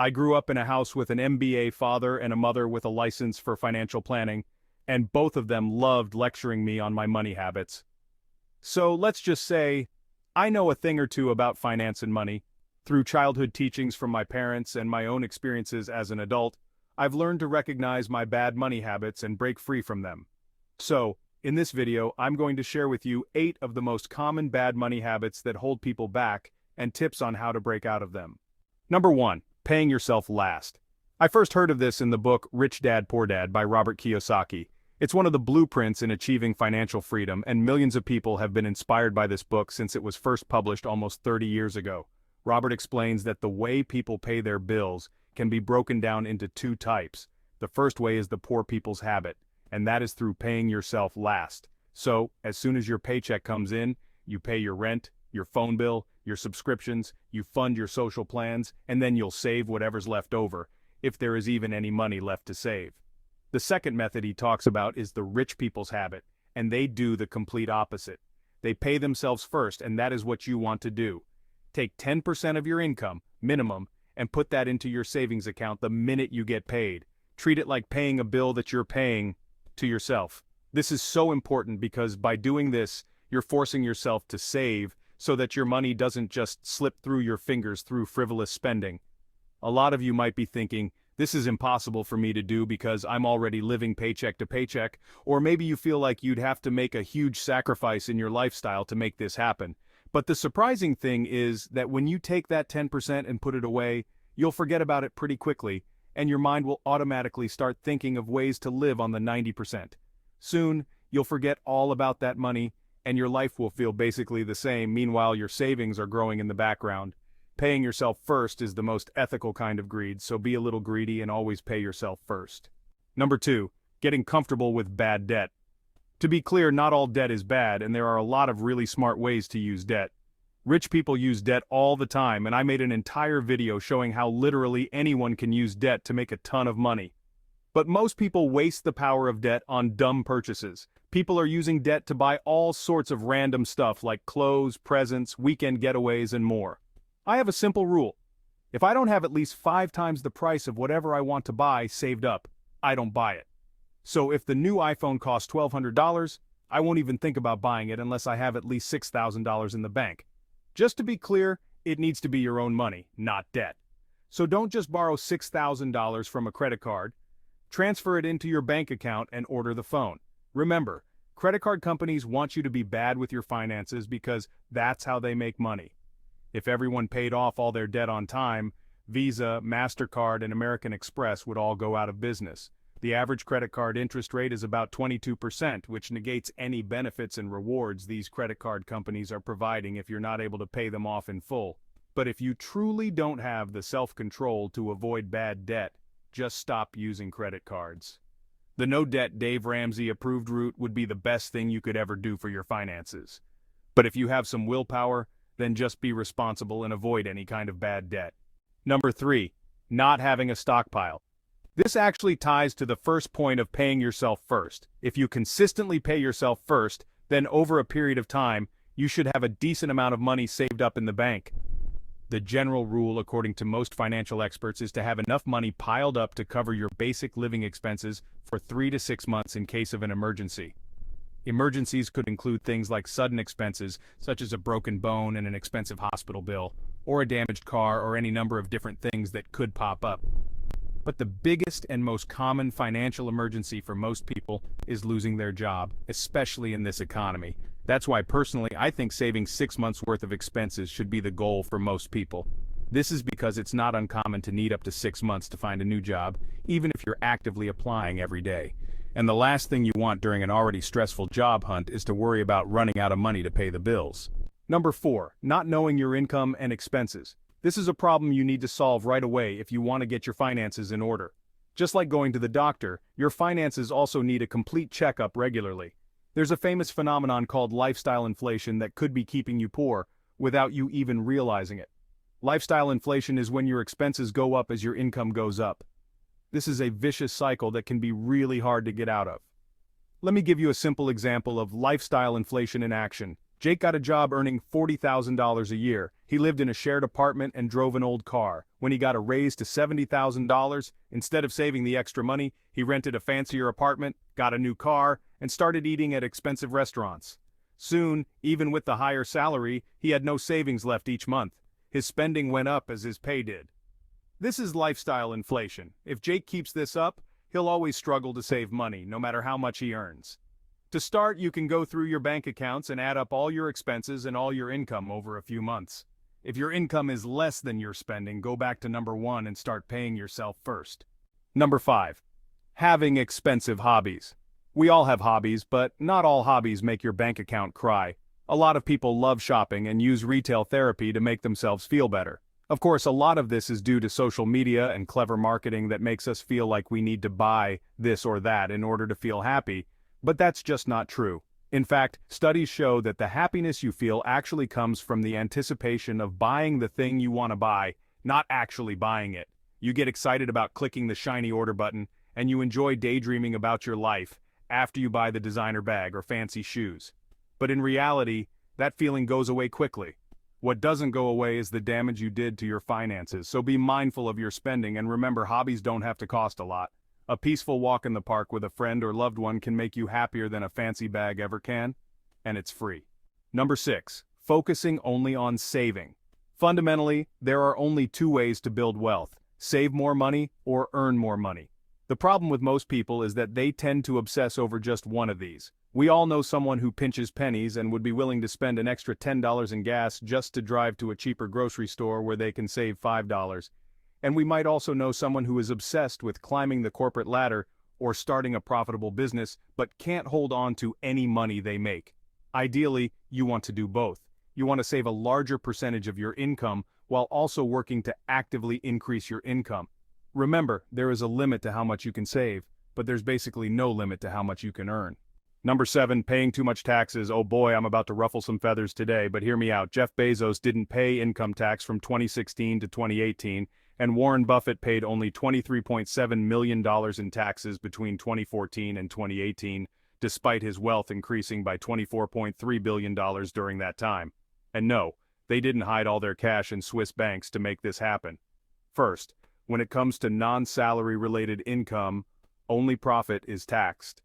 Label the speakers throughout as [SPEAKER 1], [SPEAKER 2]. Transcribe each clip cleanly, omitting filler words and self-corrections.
[SPEAKER 1] I grew up in a house with an MBA father and a mother with a license for financial planning, and both of them loved lecturing me on my money habits. So let's just say, I know a thing or two about finance and money. Through childhood teachings from my parents and my own experiences as an adult, I've learned to recognize my bad money habits and break free from them. So, in this video, I'm going to share with you 8 of the most common bad money habits that hold people back and tips on how to break out of them. Number 1. Paying yourself last. I first heard of this in the book Rich Dad Poor Dad by Robert Kiyosaki. It's one of the blueprints in achieving financial freedom, and millions of people have been inspired by this book since it was first published almost 30 years ago. Robert explains that the way people pay their bills can be broken down into 2 types. The first way is the poor people's habit, and that is through paying yourself last. So, as soon as your paycheck comes in, you pay your rent, your phone bill, your subscriptions, you fund your social plans, and then you'll save whatever's left over, if there is even any money left to save. The second method he talks about is the rich people's habit, and they do the complete opposite. They pay themselves first, and that is what you want to do. Take 10% of your income, minimum, and put that into your savings account the minute you get paid. Treat it like paying a bill that you're paying to yourself. This is so important because by doing this, you're forcing yourself to save so that your money doesn't just slip through your fingers through frivolous spending. A lot of you might be thinking, this is impossible for me to do because I'm already living paycheck to paycheck, or maybe you feel like you'd have to make a huge sacrifice in your lifestyle to make this happen. But the surprising thing is that when you take that 10% and put it away, you'll forget about it pretty quickly, and your mind will automatically start thinking of ways to live on the 90%. Soon, you'll forget all about that money, and your life will feel basically the same. Meanwhile, your savings are growing in the background. Paying yourself first is the most ethical kind of greed, so be a little greedy and always pay yourself first. Number 2, getting comfortable with bad debt. To be clear, not all debt is bad, and there are a lot of really smart ways to use debt. Rich people use debt all the time, and I made an entire video showing how literally anyone can use debt to make a ton of money. But most people waste the power of debt on dumb purchases. People are using debt to buy all sorts of random stuff like clothes, presents, weekend getaways, and more. I have a simple rule. If I don't have at least 5 times the price of whatever I want to buy saved up, I don't buy it. So if the new iPhone costs $1,200, I won't even think about buying it unless I have at least $6,000 in the bank. Just to be clear, it needs to be your own money, not debt. So don't just borrow $6,000 from a credit card, transfer it into your bank account and order the phone. Remember, credit card companies want you to be bad with your finances because that's how they make money. If everyone paid off all their debt on time, Visa, MasterCard, and American Express would all go out of business. The average credit card interest rate is about 22%, which negates any benefits and rewards these credit card companies are providing if you're not able to pay them off in full. But if you truly don't have the self-control to avoid bad debt, just stop using credit cards. The no-debt Dave Ramsey approved route would be the best thing you could ever do for your finances. But if you have some willpower, then just be responsible and avoid any kind of bad debt. Number 3, not having a stockpile. This actually ties to the first point of paying yourself first. If you consistently pay yourself first, then over a period of time, you should have a decent amount of money saved up in the bank. The general rule, according to most financial experts, is to have enough money piled up to cover your basic living expenses for 3 to 6 months in case of an emergency. Emergencies could include things like sudden expenses, such as a broken bone and an expensive hospital bill, or a damaged car, or any number of different things that could pop up. But the biggest and most common financial emergency for most people is losing their job, especially in this economy. That's why personally I think saving 6 months worth of expenses should be the goal for most people. This is because it's not uncommon to need up to 6 months to find a new job, even if you're actively applying every day. And the last thing you want during an already stressful job hunt is to worry about running out of money to pay the bills. Number 4, not knowing your income and expenses. This is a problem you need to solve right away if you want to get your finances in order. Just like going to the doctor, your finances also need a complete checkup regularly. There's a famous phenomenon called lifestyle inflation that could be keeping you poor without you even realizing it. Lifestyle inflation is when your expenses go up as your income goes up. This is a vicious cycle that can be really hard to get out of. Let me give you a simple example of lifestyle inflation in action. Jake got a job earning $40,000 a year. He lived in a shared apartment and drove an old car. When he got a raise to $70,000, instead of saving the extra money, he rented a fancier apartment, got a new car, and started eating at expensive restaurants. Soon, even with the higher salary, he had no savings left each month. His spending went up as his pay did. This is lifestyle inflation. If Jake keeps this up, he'll always struggle to save money, no matter how much he earns. To start, you can go through your bank accounts and add up all your expenses and all your income over a few months. If your income is less than your spending, go back to number 1 and start paying yourself first. Number 5. Having expensive hobbies. We all have hobbies, but not all hobbies make your bank account cry. A lot of people love shopping and use retail therapy to make themselves feel better. Of course, a lot of this is due to social media and clever marketing that makes us feel like we need to buy this or that in order to feel happy, but that's just not true. In fact, studies show that the happiness you feel actually comes from the anticipation of buying the thing you want to buy, not actually buying it. You get excited about clicking the shiny order button, and you enjoy daydreaming about your life after you buy the designer bag or fancy shoes. But in reality, that feeling goes away quickly. What doesn't go away is the damage you did to your finances, so be mindful of your spending and remember hobbies don't have to cost a lot. A peaceful walk in the park with a friend or loved one can make you happier than a fancy bag ever can, and it's free. Number 6. Focusing only on saving. Fundamentally, there are only 2 ways to build wealth: save more money or earn more money. The problem with most people is that they tend to obsess over just one of these. We all know someone who pinches pennies and would be willing to spend an extra $10 in gas just to drive to a cheaper grocery store where they can save $5. And we might also know someone who is obsessed with climbing the corporate ladder or starting a profitable business but can't hold on to any money they make. Ideally, you want to do both. You want to save a larger percentage of your income while also working to actively increase your income. Remember, there is a limit to how much you can save, but there's basically no limit to how much you can earn. Number 7, paying too much taxes. Oh boy, I'm about to ruffle some feathers today, but hear me out. Jeff Bezos didn't pay income tax from 2016 to 2018, and Warren Buffett paid only $23.7 million in taxes between 2014 and 2018, despite his wealth increasing by $24.3 billion during that time. And no, they didn't hide all their cash in Swiss banks to make this happen. First, when it comes to non-salary related income, only profit is taxed.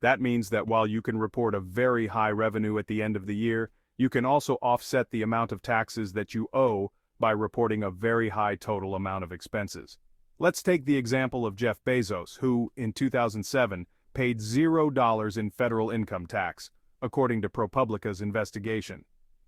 [SPEAKER 1] That means that while you can report a very high revenue at the end of the year, you can also offset the amount of taxes that you owe by reporting a very high total amount of expenses. Let's take the example of Jeff Bezos, who, in 2007, paid $0 in federal income tax, according to ProPublica's investigation.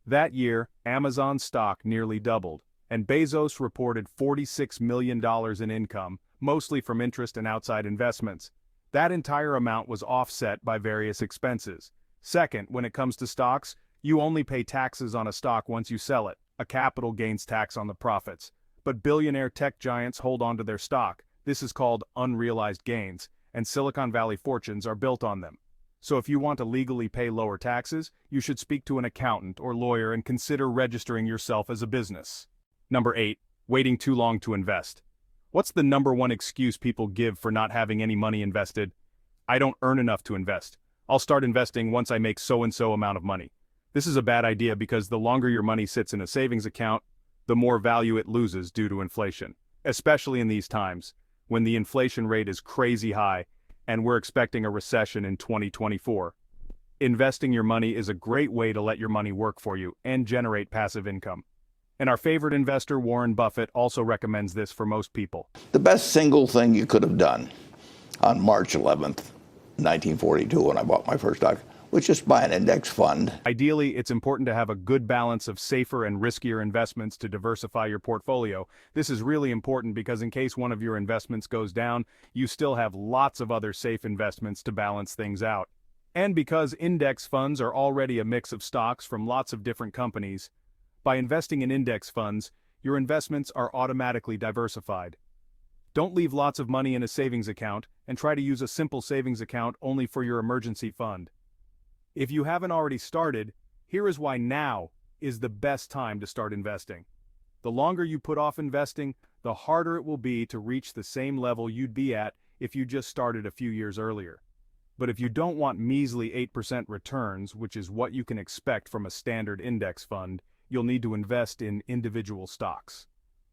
[SPEAKER 1] That year, Amazon stock nearly doubled, and Bezos reported $46 million in income, mostly from interest and outside investments. That entire amount was offset by various expenses. Second, when it comes to stocks, you only pay taxes on a stock once you sell it, a capital gains tax on the profits. But billionaire tech giants hold on to their stock. This is called unrealized gains, and Silicon Valley fortunes are built on them. So if you want to legally pay lower taxes, you should speak to an accountant or lawyer and consider registering yourself as a business. Number 8, waiting too long to invest. What's the number 1 excuse people give for not having any money invested? I don't earn enough to invest. I'll start investing once I make so-and-so amount of money. This is a bad idea because the longer your money sits in a savings account, the more value it loses due to inflation, especially in these times when the inflation rate is crazy high and we're expecting a recession in 2024. Investing your money is a great way to let your money work for you and generate passive income. And our favorite investor, Warren Buffett, also recommends this for most people.
[SPEAKER 2] The best single thing you could have done on March 11th, 1942, when I bought my first stock, was just buy an index fund.
[SPEAKER 1] Ideally, it's important to have a good balance of safer and riskier investments to diversify your portfolio. This is really important because in case one of your investments goes down, you still have lots of other safe investments to balance things out. And because index funds are already a mix of stocks from lots of different companies, by investing in index funds, your investments are automatically diversified. Don't leave lots of money in a savings account, and try to use a simple savings account only for your emergency fund. If you haven't already started, here is why now is the best time to start investing. The longer you put off investing, the harder it will be to reach the same level you'd be at if you just started a few years earlier. But if you don't want measly 8% returns, which is what you can expect from a standard index fund, you'll need to invest in individual stocks.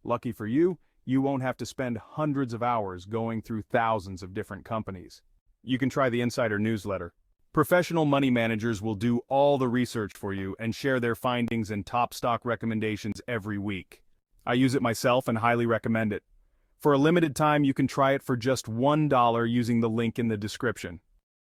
[SPEAKER 1] Lucky for you, you won't have to spend hundreds of hours going through thousands of different companies. You can try the Insider newsletter. Professional money managers will do all the research for you and share their findings and top stock recommendations every week. I use it myself and highly recommend it. For a limited time, you can try it for just $1 using the link in the description.